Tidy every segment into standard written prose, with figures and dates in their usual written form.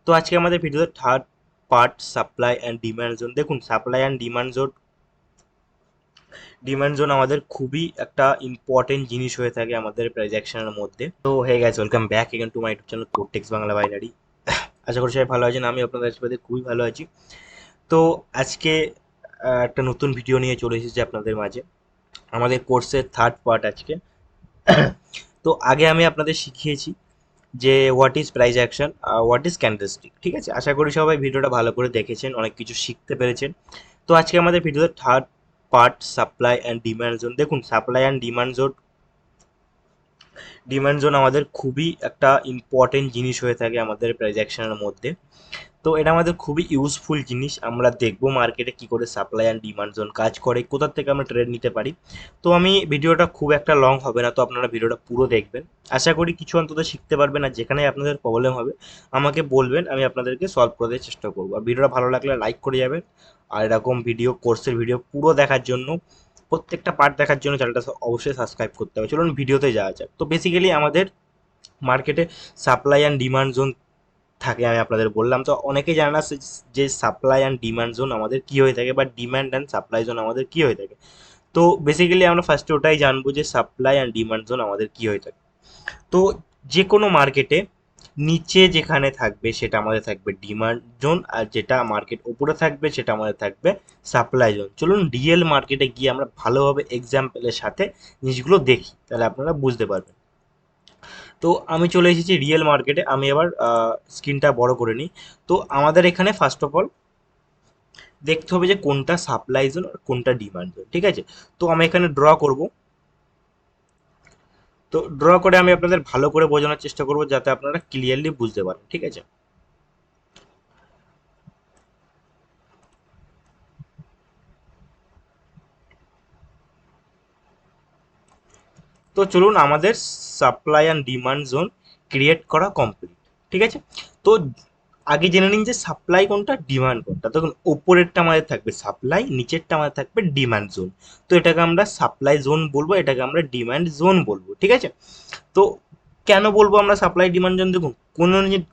তো আজকে আমাদের ভিডিওতে third part supply and demand zone. দেখুন, সাপ্লাই অ্যান্ড ডিমান্ড জোন আমাদের খুবই একটা ইম্পর্টেন্ট জিনিস হয়ে থাকে আমাদের প্রেজেকশনের মধ্যে। তো hey guys, welcome back again to my YouTube channel Quotex Bangla binary. আশা করি সবাই ভালো আছেন, আমি আপনাদের সাথে খুবই ভালো আছি। তো আজকে একটা নতুন ভিডিও নিয়ে চলে এসেছি আপনাদের মাঝে, আমাদের কোর্সের থার্ড পার্ট আজকে। তো আগে আমি আপনাদের শিখিয়েছি যে what is price action, what is candlestick. ঠিক আছে, আশা করি সবাই ভিডিওটা ভালো করে দেখেছেন, অনেক কিছু শিখতে পেরেছেন। তো আজকে আমাদের ভিডিওতে third part supply and demand zone. দেখুন, সাপ্লাই অ্যান্ড ডিমান্ড জোন আমাদের খুবই একটা ইম্পর্টেন্ট জিনিস হয়ে থাকে আমাদের প্রেজেকশনের মধ্যে। তো এটা আমাদের খুবই ইউজফুল জিনিস। আমরা দেখবো মার্কেটে কি করে সাপ্লাই অ্যান্ড ডিমান্ড জোন কাজ করে, কোথা থেকে আমরা ট্রেড নিতে পারি। তো আমি ভিডিওটা খুব একটা লং হবে না, তো আপনারা ভিডিওটা পুরো দেখবেন। আশা করি কিছু অন্তত শিখতে পারবেন, আর যেখানে আপনাদের প্রবলেম হবে আমাকে বলবেন, আমি আপনাদেরকে সলভ করে দেওয়ার চেষ্টা করবো। আর ভিডিওটা ভালো লাগলে লাইক করে যাবেন। আর এরকম ভিডিও, কোর্সের ভিডিও পুরো দেখার জন্য, প্রত্যেকটা পার্ট দেখার জন্য চ্যানেলটা অবশ্যই সাবস্ক্রাইব করতে হবে। চলুন ভিডিওতে যাওয়া যাক। তো বেসিক্যালি আমাদের মার্কেটে সাপ্লাই অ্যান্ড ডিমান্ড জোন থাকে, আমি আপনাদের বললাম। তো অনেকেই জানে না যে সাপ্লাই অ্যান্ড ডিমান্ড জোন আমাদের কি হয়ে থাকে, বা ডিমান্ড অ্যান্ড সাপ্লাই জোন আমাদের কি হয়ে থাকে। তো বেসিক্যালি আমরা ফার্স্টে ওটাই জানবো যে সাপ্লাই অ্যান্ড ডিমান্ড জোন আমাদের কি হয়ে থাকে। তো যে কোনো মার্কেটে নিচে যেখানে থাকবে সেটা আমাদের থাকবে ডিমান্ড জোন, আর যেটা মার্কেট উপরে থাকবে সেটা আমাদের থাকবে সাপ্লাই জোন। চলুন রিয়েল মার্কেটে গিয়ে আমরা ভালোভাবে এক্সাম্পলের সাথে জিনিসগুলো দেখি, তাহলে আপনারা বুঝতে পারবেন। তো আমি চলে এসেছি রিয়েল মার্কেটে। আমি এবার স্ক্রিনটা বড় করে নিই। তো আমাদের এখানে ফার্স্ট অফ অল দেখতে হবে যে কোনটা সাপ্লাই জোন আর কোনটা ডিমান্ড জোন। ঠিক আছে, তো আমি এখানে ড্র করব। তো ড্র করে আমি আপনাদের ভালো করে বোঝানোর চেষ্টা করব, যাতে আপনারা ক্লিয়ারলি বুঝতে পারেন। ঠিক আছে, তো চলুন, আমাদের supply and demand zone create করা কমপ্লিট। ঠিক আছে, তো আগে জেনে নিন যে সাপ্লাই কোনটা, ডিমান্ড কোনটা। তখন ওপরেরটা আমাদের থাকবে সাপ্লাই, নিচেরটা আমাদের থাকবে ডিমান্ড জোন। তো এটাকে আমরা সাপ্লাই জোন বলবো, এটাকে আমরা ডিমান্ড জোন বলবো। ঠিক আছে, তো কেন বলবো আমরা সাপ্লাই ডিমান্ড জোন? দেখুন,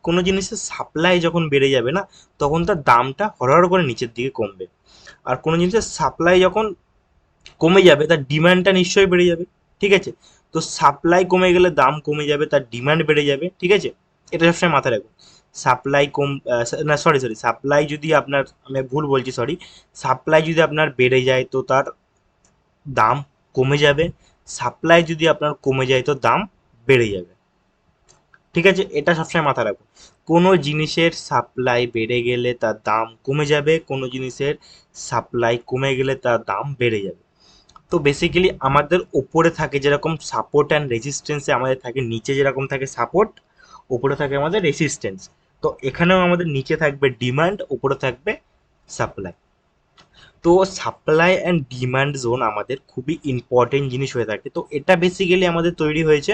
কোনো জিনিসের সাপ্লাই যখন বেড়ে যাবে না, তখন তার দামটা হরহর করে নিচের দিকে কমবে। আর কোনো জিনিসের সাপ্লাই যখন কমে যাবে, তার ডিমান্ডটা নিশ্চয়ই বেড়ে যাবে। ঠিক আছে, তো সাপ্লাই কমে গেলে দাম কমে যাবে, তার ডিমান্ড বেড়ে যাবে। ঠিক আছে, এটা সবসময় মাথায় রাখুন। সাপ্লাই কম, না সরি সরি, সাপ্লাই যদি আপনার, আমি ভুল বলছি, সরি। সাপ্লাই যদি আপনার বেড়ে যায় তো তার দাম কমে যাবে, সাপ্লাই যদি আপনার কমে যায় তো দাম বেড়ে যাবে। ঠিক আছে, এটা সবসময় মাথায় রাখুন। কোনো জিনিসের সাপ্লাই বেড়ে গেলে তার দাম কমে যাবে, কোনো জিনিসের সাপ্লাই কমে গেলে তার দাম বেড়ে যাবে। তো বেসিক্যালি আমাদের ওপরে থাকে যেরকম সাপোর্ট অ্যান্ড রেজিস্ট্যান্সে আমাদের থাকে, নিচে যেরকম থাকে সাপোর্ট, ওপরে থাকে আমাদের রেজিস্ট্যান্স। তো এখানেও আমাদের নিচে থাকবে ডিমান্ড, ওপরে থাকবে সাপ্লাই। তো সাপ্লাই অ্যান্ড ডিমান্ড জোন আমাদের খুবই ইম্পর্টেন্ট জিনিস হয়ে থাকে। তো এটা বেসিক্যালি আমাদের তৈরি হয়েছে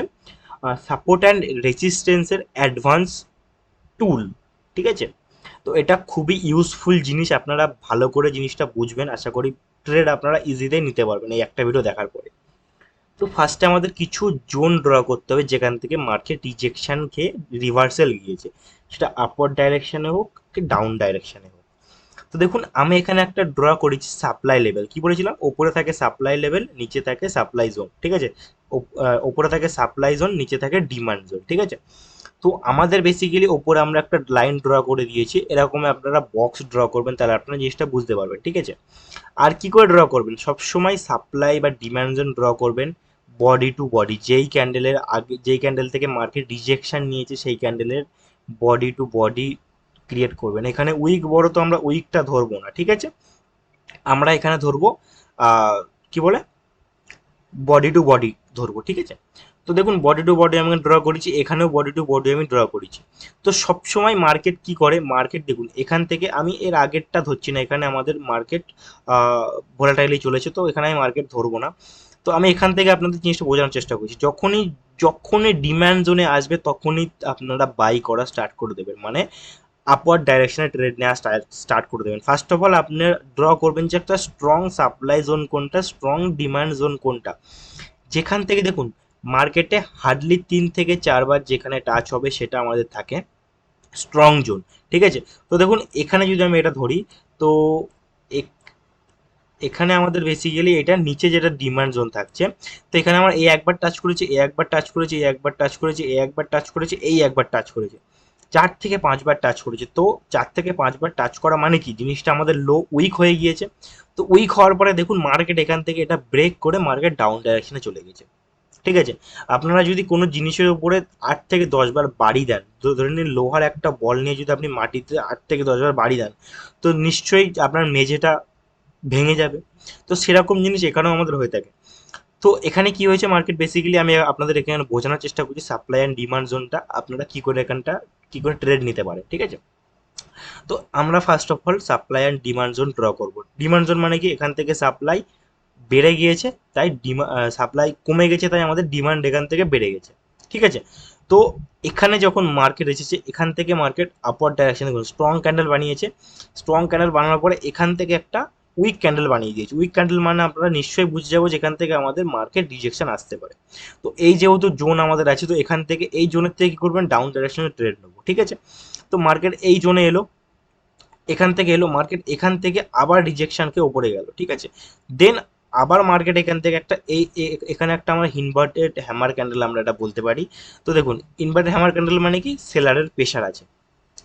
সাপোর্ট অ্যান্ড রেজিস্ট্যান্সের অ্যাডভান্স টুল। ঠিক আছে, তো এটা খুবই ইউজফুল জিনিস। আপনারা ভালো করে জিনিসটা বুঝবেন, আশা করি ট্রেড আপনারা ইজিতে নিতে পারবেন এই একটা ভিডিও দেখার পরে। তো ফার্স্টে আমাদের কিছু জোন ড্র করতে হবে যেখান থেকে মার্কেট রিজেকশন খেয়ে রিভার্সাল গিয়েছে, সেটা আপওয়ার্ড ডাইরেকশনে হোক কি ডাউন ডাইরেকশনে হোক। তো দেখুন, আমি এখানে একটা ড্র করেছি সাপ্লাই লেভেল। কি বলেছিলাম? ওপরে থাকে সাপ্লাই লেভেল, নিচে থাকে সাপ্লাই জোন। ঠিক আছে, ওপরে থাকে সাপ্লাই জোন, নিচে থাকে ডিমান্ড জোন। ঠিক আছে, তো আমাদের বেসিক্যালি ওপরে আমরা একটা লাইন ড্র করে দিয়েছি, এরকম আপনারা বক্স ড্র করবেন, তাহলে আপনারা জিনিসটা বুঝতে পারবেন। ঠিক আছে, আর কি করে ড্র করবেন? সবসময় সাপ্লাই বা ডিমান্ড জোন ড্র করবেন বডি টু বডি। যেই ক্যান্ডেলের আগে, যেই ক্যান্ডেল থেকে মার্কেট রিজেকশন নিয়েছে, সেই ক্যান্ডেলের বডি টু বডি ক্রিয়েট করবেন। এখানে উইক বড়, তো আমরা উইকটা ধরবো না। ঠিক আছে, আমরা এখানে ধরবো কি বলে, বডি টু বডি ধরবো। ঠিক আছে, তো দেখুন বডি টু বডি আমি ড্র করেছি, এখানেও বডি টু বডি আমি ড্র করেছি। তো সবসময় মার্কেট কি করে, মার্কেট দেখুন এখান থেকে, আমি এর আগেরটা ধরছি না, এখানে আমাদের মার্কেট ভোলাটাইলি চলেছে, তো এখানে আমি মার্কেট ধরবো না। তো আমি এখান থেকে আপনাদের জিনিসটা বোঝানোর চেষ্টা করছি। যখনই যখনই ডিম্যান্ড জোনে আসবে, তখনই আপনারা বাই করা স্টার্ট করে দেবেন, মানে আপওয়ার্ড ডাইরেকশনে ট্রেড নেওয়া স্টার্ট করে দেবেন। ফার্স্ট অফ অল আপনি ড্র করবেন যে একটা স্ট্রং সাপ্লাই জোন কোনটা, স্ট্রং ডিমান্ড জোন কোনটা। যেখান থেকে দেখুন মার্কেটে হার্ডলি 3 থেকে 4 বার যেখানে টাচ হবে, সেটা আমাদের থাকে স্ট্রং জোন। ঠিক আছে। তো দেখুন এখানে যদি আমি এটা ধরি, তো এখানে আমাদের বেসিক্যালি এটা নিচে যেটা ডিমান্ড জোন থাকছে, তো এখানে আমার এ একবার টাচ করেছে, এ একবার টাচ করেছে, এ একবার টাচ করেছে, এ একবার টাচ করেছে, এই একবার টাচ করেছে, 4 থেকে 5 বার টাচ করেছে। তো 4 থেকে 5 বার টাচ করা মানে কি, জিনিসটা আমাদের লো উইক হয়ে গিয়েছে। তো উইক হওয়ার পরে দেখুন মার্কেট এখান থেকে এটা ব্রেক করে মার্কেট ডাউন ডাইরেকশনে চলে গেছে। ঠিক আছে। আপনারা যদি কোনো জিনিসের উপরে 8 থেকে 10 বার বাড়ি দেন, তো ধরে নিন লোহার একটা বল নিয়ে যদি আপনি মাটিতে 8 থেকে 10 বার বাড়ি দেন, তো নিশ্চয়ই আপনার মেঝেটা ভেঙে যাবে। তো সেরকম জিনিস এখানেও আমাদের হয়ে থাকে। তো এখানে কি হয়েছে, মার্কেট বেসিক্যালি আমি আপনাদের এখানে বোঝানোর চেষ্টা করছি সাপ্লাই অ্যান্ড ডিমান্ড জোনটা আপনারা কি করে এখানটা কি করে ট্রেড নিতে পারে। ঠিক আছে। তো আমরা first of all supply and demand zone draw করব। ডিমান্ড জোন মানে কি, এখান থেকে সাপ্লাই বেড়ে গিয়েছে তাই সাপ্লাই কমে গেছে তাই আমাদের ডিমান্ড এখান থেকে বেড়ে গেছে। ঠিক আছে। তো এখানে যখন মার্কেট এসেছে, এখান থেকে মার্কেট আপওয়ার্ড ডাইরেকশনে স্ট্রং ক্যান্ডেল বানিয়েছে। স্ট্রং ক্যান্ডেল বানানোর পরে এখান থেকে একটা উইক ক্যান্ডেল বানিয়ে দিয়েছে। উইক ক্যান্ডেল মানে আপনারা নিশ্চয়ই বুঝে যাবো যেখান থেকে আমাদের মার্কেট রিজেকশন আসতে পারে। তো এই যেহেতু জোন আমাদের আছে, তো এখান থেকে এই জোনের থেকে কি করবেন, ডাউন ডাইরেকশনে ট্রেড নেবো। ঠিক আছে। তো মার্কেট এই জোনে এলো, এখান থেকে এলো মার্কেট, এখান থেকে আবার রিজেকশনকে ওপরে গেল। ঠিক আছে। দেন আবার মার্কেট এখান থেকে একটা এখানে একটা আমরা ইনভার্টেড হ্যামার ক্যান্ডেল আমরা এটা বলতে পারি। তো দেখুন ইনভার্টেড হ্যামার ক্যান্ডেল মানে কি, সেলারের প্রেশার আছে,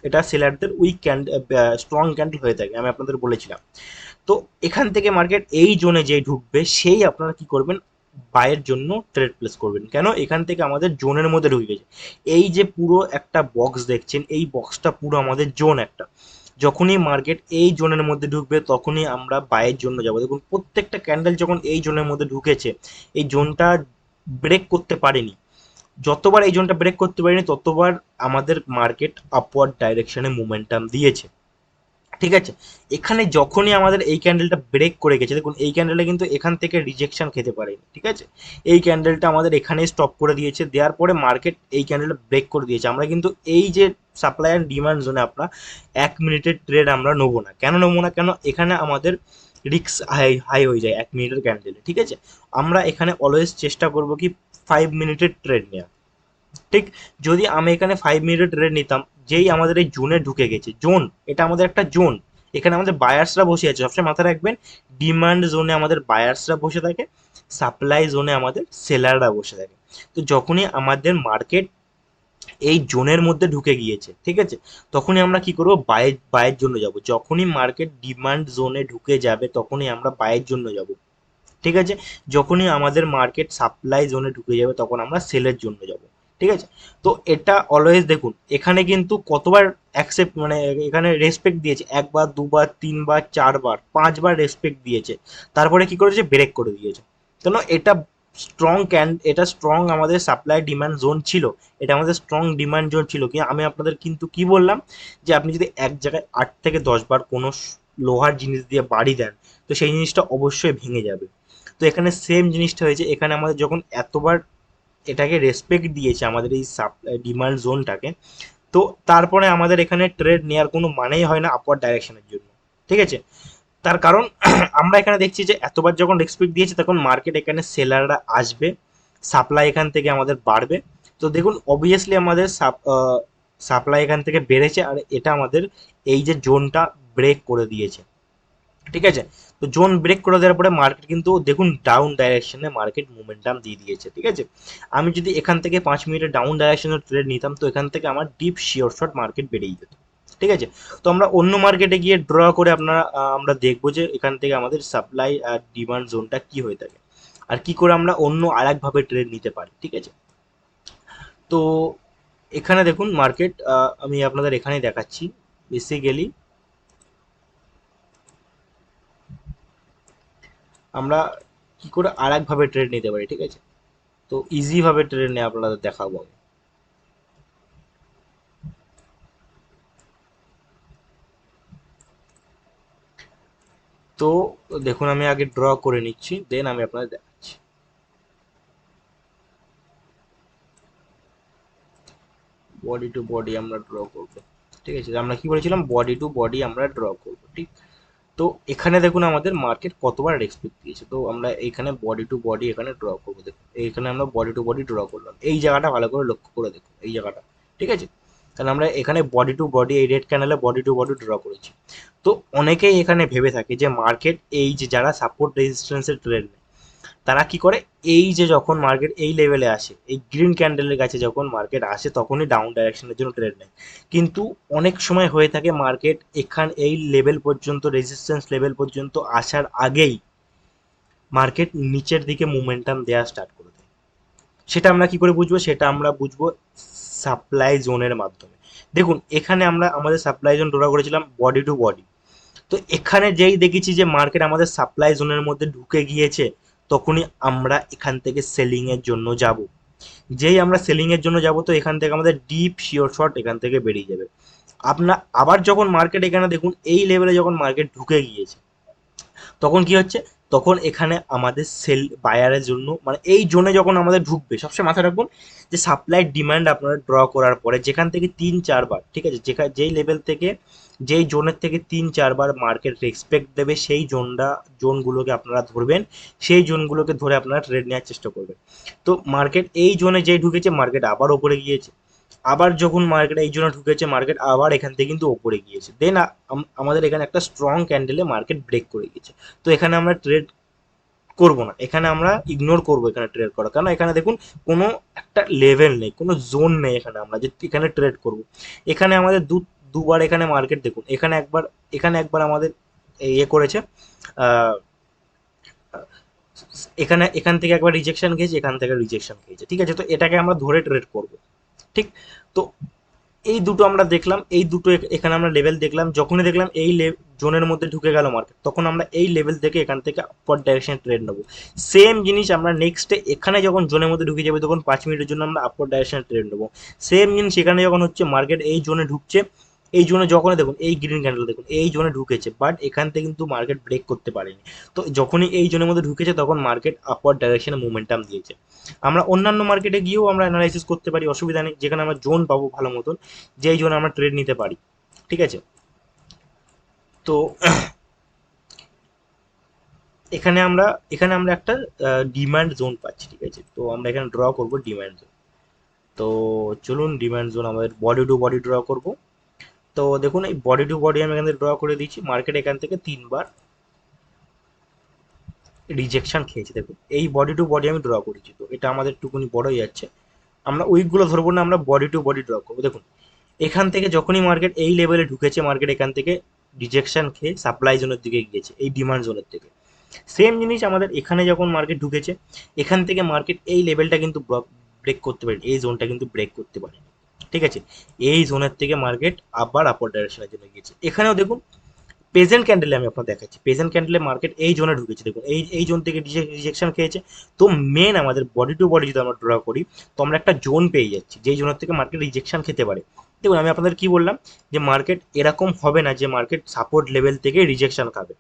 এটা সেলারদের উইক ক্যান্ডেল স্ট্রং ক্যান্ডেল হয়ে থাকে, আমি আপনাদের বলেছিলাম। তো এখান থেকে মার্কেট এই জোনে যেই ঢুকবে সেই আপনারা কি করবেন, বায়ের জন্য ট্রেড প্লেস করবেন। কেন, এখান থেকে আমাদের জোনের মধ্যে ঢুকে গেছে। এই যে পুরো একটা বক্স দেখছেন, এই বক্সটা পুরো আমাদের জোন একটা। যখনই মার্কেট এই জোনের মধ্যে ঢুকবে তখনই আমরা বায়ের জন্য যাবো। দেখুন প্রত্যেকটা ক্যান্ডেল যখন এই জোনের মধ্যে ঢুকেছে, এই জোনটা ব্রেক করতে পারেনি। যতবার এই জোনটা ব্রেক করতে পারেনি ততবার আমাদের মার্কেট আপওয়ার্ড ডাইরেকশনে মোমেন্টাম দিয়েছে। ঠিক আছে। এখানে যখনই আমাদের এই ক্যান্ডেলটা ব্রেক করে গেছে, দেখুন এই ক্যান্ডেলটা কিন্তু এখান থেকে রিজেকশন খেতে পারেনি। ঠিক আছে। এই ক্যান্ডেলটা আমাদের এখানে স্টপ করে দিয়েছে, দেওয়ার পরে মার্কেট এই ক্যান্ডেলটা ব্রেক করে দিয়েছে। আমরা কিন্তু এই যে সাপ্লাই অ্যান্ড ডিমান্ড জোনে আপনার 1 মিনিটের ট্রেড আমরা নেবো না। কেন নেবো না, কেন, এখানে আমাদের রিক্স হাই হাই হয়ে যায় 1 মিনিটের ক্যান্ডেলে। ঠিক আছে। আমরা এখানে অলওয়েজ চেষ্টা করবো কি 5 মিনিটের ট্রেড নেওয়া। ঠিক। যদি আমি এখানে 5 মিনিটের ট্রেড নিতাম, যেই আমাদের এই জোনে ঢুকে গেছে, জোন এটা আমাদের একটা জোন, এখানে আমাদের বায়ার্সরা বসে আছে। সবসময় মাথায় রাখবেন, ডিমান্ড জোনে আমাদের বায়ার্সরা বসে থাকে, সাপ্লাই জোনে আমাদের সেলাররা বসে থাকে। তো যখনই আমাদের মার্কেট এই জোনের মধ্যে ঢুকে গিয়েছে, ঠিক আছে, তখনই আমরা কি করবো, বায়ের জন্য যাব। যখনই মার্কেট ডিমান্ড জোনে ঢুকে যাবে তখনই আমরা বায়ের জন্য যাব। ঠিক আছে। যখনই আমাদের মার্কেট সাপ্লাই জোনে ঢুকে যাবে তখন আমরা সেলের জন্য যাব। ঠিক আছে। তো এটা অলওয়েজ দেখুন এখানে কিন্তু কতবার অ্যাকসেপ্ট মানে এখানে রেসপেক্ট দিয়েছে, একবার দুবার তিনবার চারবার 5 বার রেসপেক্ট দিয়েছে, তারপরে কি করেছে, ব্রেক করে দিয়েছে। কেন, এটা এটা স্ট্রং আমাদের সাপ্লাই ডিমান্ড জোন ছিল, এটা আমাদের স্ট্রং ডিমান্ড জোন ছিল। কি আমি আপনাদের কিন্তু কি বললাম, যে আপনি যদি এক জায়গায় 8 থেকে 10 বার কোনো লোহার জিনিস দিয়ে বাড়ি দেন, তো সেই জিনিসটা অবশ্যই ভেঙে যাবে। তো এখানে সেম জিনিসটা হয়েছে, এখানে আমাদের যখন এতবার এটাকে রেসপেক্ট দিয়েছে আমাদের এই ডিমান্ড জোনটাকে, তো তারপরে আমাদের এখানে ট্রেড নেওয়ার কোনো মানেই হয় না আপওয়ার্ড ডাইরেকশনের জন্য। ঠিক আছে। তার কারণ আমরা এখানে দেখছি যে এতবার যখন রেসপেক্ট দিয়েছে তখন মার্কেট এখানে সেলাররা আসবে, সাপ্লাই এখান থেকে আমাদের বাড়বে। তো দেখুন অবভিয়াসলি আমাদের সাপ্লাই এখান থেকে বেড়েছে, আর এটা আমাদের এই যে জোনটা ব্রেক করে দিয়েছে। ঠিক আছে। তো জোন ব্রেক করে দেওয়ার পরে মার্কেট কিন্তু দেখুন ডাউন ডাইরেকশনে মার্কেট মোমেন্টাম দিয়ে দিয়েছে। ঠিক আছে। আমি যদি এখান থেকে 5 মিনিটের ডাউন ডাইরেকশনের ট্রেড নিতাম, তো এখান থেকে আমার ডিপ শিওর শট মার্কেট বেড়েই যেত। ঠিক আছে। তো আমরা অন্য মার্কেটে গিয়ে ড্র করে আমরা দেখবো যে এখান থেকে আমাদের সাপ্লাই আর ডিমান্ড জোনটা কি হয়ে থাকে, আর কি করে আমরা অন্য আর একভাবে ট্রেড নিতে পারি। ঠিক আছে। তো এখানে দেখুন মার্কেট, আমি আপনাদের এখানেই দেখাচ্ছি বেসিক্যালি আমরা কি করে আর একভাবে ট্রেড নিতে পারি। ঠিক আছে। তো ইজি ভাবে ট্রেড নিয়ে আপনাদের দেখাবো আমি। তো দেখুন আমি আগে ড্র করে নিচ্ছি, দেন আমি আপনাদের দেখাচ্ছি। বডি টু বডি আমরা ড্র করব। ঠিক আছে। আমরা কি বলেছিলাম, বডি টু বডি আমরা ড্র করব। ঠিক। তো এখানে দেখুন আমাদের মার্কেট কতবার রেসপেক্ট দিয়েছে, তো আমরা এখানে বডি টু বডি এখানে ড্র করবো। দেখুন এইখানে আমরা বডি টু বডি ড্র করলাম, এই জায়গাটা ভালো করে লক্ষ্য করে দেখুন, এই জায়গাটা। ঠিক আছে। কারণ আমরা এখানে বডি টু বডি, এই রেড ক্যান্ডেলে বডি টু বডি ড্র করেছি। তো অনেকেই এখানে ভেবে থাকে যে মার্কেট এই যে যারা সাপোর্ট রেজিস্ট্যান্সের ট্রেড নেয় তারা কি করে, এই যে যখন মার্কেট এই লেভেলে আসে, এই গ্রিন ক্যান্ডেলের কাছে যখন মার্কেট আসে তখনই ডাউন ডাইরেকশনের জন্য ট্রেড নেয়। কিন্তু অনেক সময় হয়ে থাকে মার্কেট এই লেভেল পর্যন্ত, রেজিস্ট্যান্স লেভেল পর্যন্ত আসার আগেই মার্কেট নিচের দিকে মোমেন্টাম দেওয়া স্টার্ট করে দেয়। সেটা আমরা কি করে বুঝবো? সেটা আমরা বুঝবো সাপ্লাই জোনের মাধ্যমে। দেখুন এখানে আমরা আমাদের সাপ্লাই জোন ড্র করেছিলাম বডি টু বডি। তো এখানে যেই দেখেছি যে মার্কেট আমাদের সাপ্লাই জোনের মধ্যে ঢুকে গিয়েছে, তখনই আমরা এখান থেকে সেলিং এর জন্য যাব। যেই আমরা সেলিং এর জন্য যাব, তো এখান থেকে আমাদের ডিপ শিওর শর্ট এখান থেকে বেরিয়ে যাবে। আপনার আবার যখন মার্কেট এখানে দেখুন এই লেভেলে যখন মার্কেট ঢুকে গিয়েছে, তখন কি হচ্ছে, তখন এখানে আমাদের সেল বায়ারের জন্য, মানে এই জোনে যখন আমাদের ঢুকবে, সবসময় মাথায় রাখুন যে সাপ্লাই ডিমান্ড আপনারা ড্র করার পরে যেখান থেকে 3-4 বার, ঠিক আছে, যেই লেভেল থেকে, যেই জোনের থেকে 3-4 বার মার্কেট রেসপেক্ট দেবে, সেই জোনগুলোকে আপনারা ধরবেন, সেই জোনগুলোকে ধরে আপনারা ট্রেড নেওয়ার চেষ্টা করবেন। তো মার্কেট এই জোনে যেই ঢুকেছে, মার্কেট আবার ওপরে গিয়েছে। আবার যখন মার্কেট এই জন্য ঢুকেছে, মার্কেট আবার এখান থেকে কিন্তু ওপরে গিয়েছে, দেন আমাদের এখানে একটা স্ট্রং ক্যান্ডেলে মার্কেট ব্রেক করে গিয়েছে। তো এখানে আমরা ট্রেড করব না, এখানে আমরা ইগনোর করব এখানে ট্রেড করা, কারণ এখানে দেখুন কোনো একটা লেভেল নেই, কোনো জোন নেই এখানে আমরা যে এখানে ট্রেড করব। এখানে আমাদের দুবার এখানে মার্কেট দেখুন, এখানে একবার আমাদের ইয়ে করেছে, আহ, এখান থেকে একবার রিজেকশন খেয়েছে, এখান থেকে রিজেকশন খেয়েছে, ঠিক আছে। তো এটাকে আমরা ধরে ট্রেড করব, ঠিক। তো এই দুটো আমরা দেখলাম, এই দুটো এখানে আমরা লেভেল দেখলাম, যখনই দেখলাম এই জোনের মধ্যে ঢুকে গেল মার্কেট, তখন আমরা এই লেভেল থেকে এখান থেকে আপার ডাইরেকশন ট্রেড নেবো। সেম জিনিস আমরা নেক্সটে এখানে যখন জোনের মধ্যে ঢুকে যাবে, তখন 5 মিনিটের জন্য আমরা আপার ডাইরেকশন ট্রেড নেবো। সেম জিনিস এখানে যখন হচ্ছে, মার্কেট এই জোনে ঢুকছে, এই জোনে যখনই দেখুন এই গ্রিন ক্যান্ডেল দেখুন এই জোনে ঢুকেছে, বাট এখান থেকে কিন্তু মার্কেট ব্রেক করতে পারেনি। তো যখনই এই জোনের মধ্যে ঢুকেছে, তখন মার্কেট আপার ডাইরেকশনে মোমেন্টাম দিয়েছে। আমরা অন্যান্য মার্কেটে গিয়েও আমরা অ্যানালাইসিস করতে পারি, অসুবিধা নেই, যেখানে আমরা জোন পাবো ভালো মতন, যেই জন্য আমরা ট্রেড নিতে পারি, ঠিক আছে। তো এখানে আমরা একটা ডিমান্ড জোন পাচ্ছি, ঠিক আছে। তো আমরা এখানে ড্র করব ডিমান্ড জোন। তো চলুন ডিমান্ড জোন আমাদের বডি টু বডি ড্র করব। তো দেখুন এই বডি টু বডি আমি এখানে ড্র করে দিচ্ছি, মার্কেট এখান থেকে 3 বার রিজেকশন খেয়েছে। দেখুন এই বডি টু বডি আমি ড্র করেছি, তো এটা আমাদের টুকুনি বড় হয়ে যাচ্ছে। আমরা উইকগুলো ধরবো না, আমরা বডি টু বডি ড্র করবো। দেখুন এখান থেকে যখনই মার্কেট এই লেভেলে ঢুকেছে, মার্কেট এখান থেকে রিজেকশন খেয়ে সাপ্লাই জোনের দিকে গিয়েছে, এই ডিমান্ড জোনের থেকে। সেম জিনিস আমাদের এখানে যখন মার্কেট ঢুকেছে, এখান থেকে মার্কেট এই লেভেলটা কিন্তু ব্রেক করতে পারে, এই জোনটা কিন্তু ব্রেক করতে পারে, ঠিক আছে। এই জোনের থেকে মার্কেট আবার আপার ডাইরেকশনের জন্য গিয়েছে। এখানেও দেখুন প্রেজেন্ট ক্যান্ডেলে আমি আপনার দেখাচ্ছি, প্রেজেন্ট ক্যান্ডেলে মার্কেট এই জোনে ঢুকেছে, দেখুন এই জোন থেকে রিজেকশন খেয়েছে। তো মেন আমাদের বডি টু বডি যদি আমরা ড্র করি, তো আমরা একটা জোন পেয়ে যাচ্ছি, যেই জোনের থেকে মার্কেট রিজেকশন খেতে পারে। দেখুন আমি আপনাদের কি বললাম, যে মার্কেট এরকম হবে না যে মার্কেট সাপোর্ট লেভেল থেকে রিজেকশন খাবে,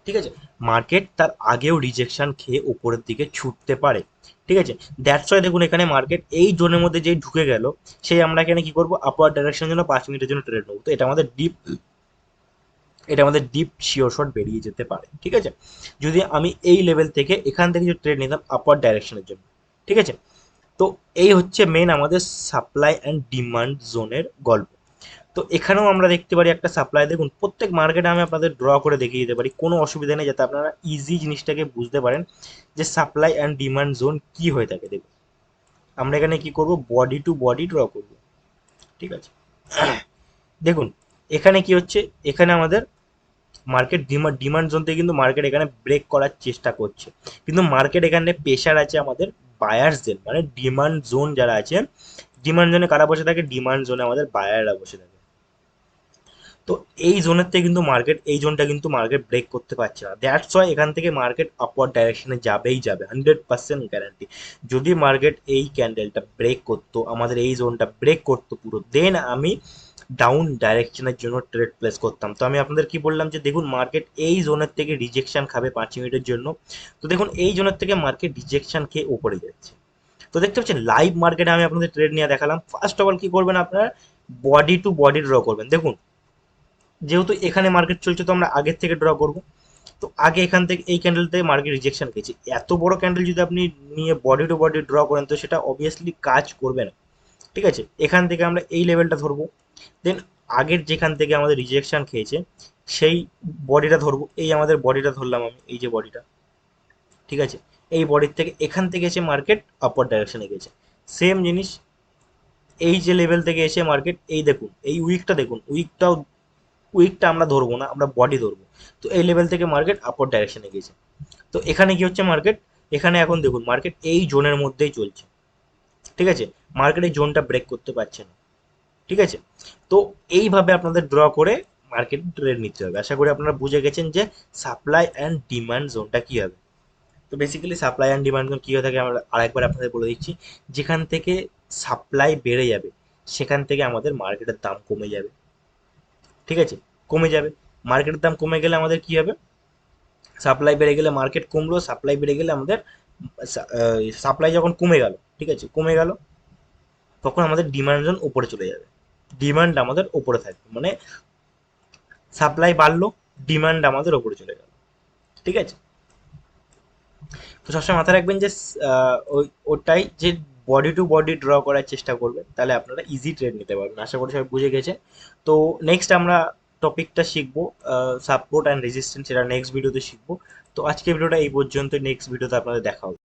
ঠিক আছে। মার্কেট তার আগেও রিজেকশন খেয়ে উপরের দিকে ছুটতে পারে, ঠিক আছে। দ্যাটস ওয়াই দেখুন এখানে মার্কেট এই জোনের মধ্যে যেই ঢুকে গেল, সেই আমরা এখানে কি করবো, আপার ডাইরেকশনের জন্য 5 মিনিটের জন্য ট্রেড নেবো। তো এটা আমাদের ডিপ শিওর শট বেরিয়ে যেতে পারে, ঠিক আছে। যদি আমি এই লেভেল থেকে এখান থেকে যদি ট্রেড নিতাম আপার ডাইরেকশনের জন্য, ঠিক আছে। তো এই হচ্ছে মেন আমাদের সাপ্লাই অ্যান্ড ডিমান্ড জোনের গল্প। তো এখানেও আমরা দেখতে পারি একটা সাপ্লাই, দেখুন প্রত্যেক মার্কেটে আমি আপনাদের ড্র করে দেখিয়ে দিতে পারি, কোনো অসুবিধা নেই, যাতে আপনারা ইজি জিনিসটাকে বুঝতে পারেন যে সাপ্লাই অ্যান্ড ডিমান্ড জোন কি হয়ে থাকে। দেখুন আমরা এখানে কি করব, বডি টু বডি ড্র করব, ঠিক আছে। দেখুন এখানে কি হচ্ছে, এখানে আমাদের মার্কেট ডিমান্ড জোন থেকে কিন্তু মার্কেট এখানে ব্রেক করার চেষ্টা করছে, কিন্তু মার্কেট এখানে প্রেশার আছে আমাদের বায়ার্সদের, মানে ডিমান্ড জোন যারা আছে, ডিমান্ড জোনে কারা বসে থাকে, ডিমান্ড জোনে আমাদের বায়াররা বসে থাকে। তো এই জোনের থেকে কিন্তু মার্কেট, এই জোনটা কিন্তু মার্কেট ব্রেক করতে পারছে না, দ্যাটস ওয়াই এখান থেকে মার্কেট আপওয়ার্ড ডাইরেকশনে যাবেই যাবে, 100% গ্যারান্টি। যদি মার্কেট এই ক্যান্ডেলটা ব্রেক করতো, আমাদের এই জোনটা ব্রেক করতো পুরো, দেন আমি ডাউন ডাইরেকশনের জন্য ট্রেড প্লেস করতাম। তো আমি আপনাদের কি বললাম, যে দেখুন মার্কেট এই জোনের থেকে রিজেকশন খাবে 5 মিনিটের জন্য। তো দেখুন এই জোনের থেকে মার্কেট রিজেকশন খেয়ে উপরে যাচ্ছে। তো দেখতে পাচ্ছেন লাইভ মার্কেটে আমি আপনাদের ট্রেড নিয়ে দেখালাম। ফার্স্ট অফ অল কি করবেন, আপনারা বডি টু বডি ড্র করবেন। দেখুন যেহেতু এখানে মার্কেট চলছে, তো আমরা আগের থেকে ড্র করব। তো আগে এখান থেকে এই ক্যান্ডেল থেকে মার্কেট রিজেকশন খেয়েছে, এত বড় ক্যান্ডেল যদি আপনি নিয়ে বডি টু বডি ড্র করেন, তো সেটা অবভিয়াসলি কাজ করবে না, ঠিক আছে, এখান থেকে আমরা এই লেভেলটা ধরবো। দেন আগের যেখান থেকে আমাদের রিজেকশন খেয়েছে সেই বডিটা ধরবো, এই আমাদের বডিটা ধরলাম আমি, এই যে বডিটা, ঠিক আছে, এই বডির থেকে এখান থেকে এসে মার্কেট আপার ডাইরেকশনে গেছে। সেম জিনিস এই যে লেভেল থেকে এসে মার্কেট, এই দেখুন এই উইকটা দেখুন, উইকটা আমরা ধরবো না, আমরা বডি ধরবো। তো এই লেভেল থেকে মার্কেট আপার ডাইরেকশনে গেছে। তো এখানে কি হচ্ছে মার্কেট, এখানে এখন দেখুন মার্কেট এই জোনের মধ্যেই চলছে, ঠিক আছে, মার্কেট এই জোনটা ব্রেক করতে পারছে না, ঠিক আছে। তো এইভাবে আপনাদের ড্র করে মার্কেট ট্রেড নিতে হবে। আশা করি আপনারা বুঝে গেছেন যে সাপ্লাই অ্যান্ড ডিমান্ড জোনটা কি হবে। তো basically supply and demand zone কী হয়ে থাকে আমরা আরেকবার আপনাদের বলে দিচ্ছি। যেখান থেকে সাপ্লাই বেড়ে যাবে সেখান থেকে আমাদের মার্কেটের দাম কমে যাবে, ঠিক আছে, কমে যাবে। মার্কেটের দাম কমে গেলে আমাদের কি হবে, সাপ্লাই বেড়ে গেলে মার্কেট কমলো, সাপ্লাই বেড়ে গেলে আমাদের সাপ্লাই যখন কমে গেল, ঠিক আছে, কমে গেল, তখন আমাদের ডিমান্ড জোন উপরে চলে যাবে, ডিমান্ড আমাদের উপরে থাকবে, মানে সাপ্লাই বাড়লো, ডিমান্ড আমাদের উপরে চলে গেল, ঠিক আছে। তো সবসময় মাথায় রাখবেন যে ওটাই যে বডি টু বডি ড্র করার চেষ্টা করবেন, তাহলে আপনারা ইজি ট্রেড নিতে পারবেন। আশা করি সবাই বুঝে গেছে। তো নেক্সট আমরা টপিকটা শিখবো সাপোর্ট অ্যান্ড রেজিস্ট্যান্স, সেটা নেক্সট ভিডিওতে শিখবো। তো আজকে ভিডিওটা এই পর্যন্ত, নেক্সট ভিডিওতে আপনাদের দেখা হবে।